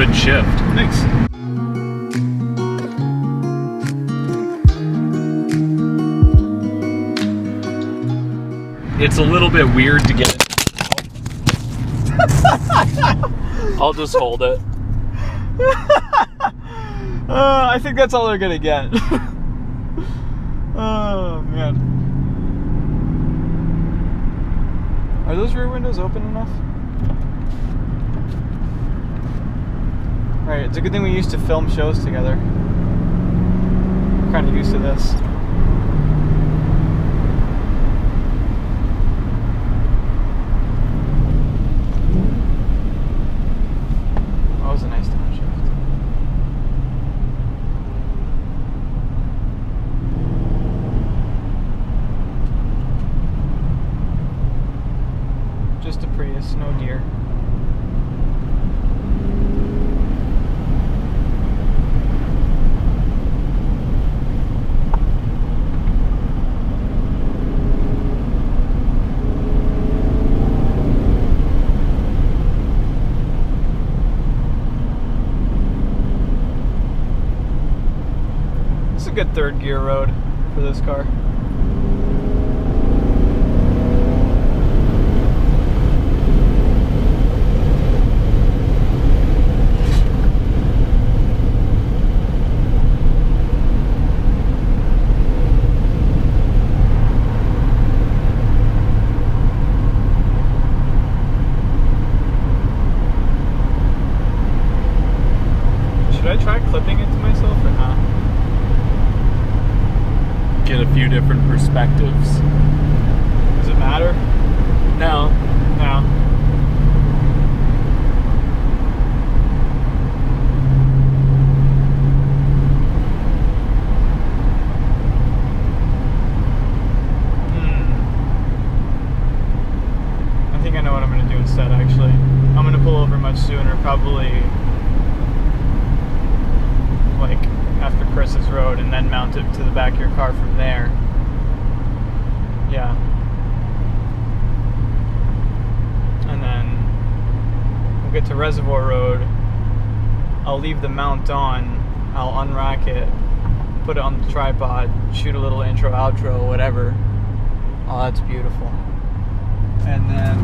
good shift. Thanks. It's a little bit weird to get it. I'll just hold it. I think that's all they're gonna get. Oh man. Are those rear windows open enough? Alright, it's a good thing we used to film shows together. I'm kind of used to this. That was a nice downshift. Just a Prius, no deer. This is a good third gear road for this car. Should I try clipping it to myself or not? Get a few different perspectives. Does it matter? No. No. I think I know what I'm going to do instead, actually. I'm going to pull over much sooner, probably like after Chris's road, and then mount it to the back of your car from there. Yeah. And then we'll get to Reservoir Road. I'll leave the mount on. I'll unrack it, put it on the tripod, shoot a little intro, outro, whatever. Oh, that's beautiful. And then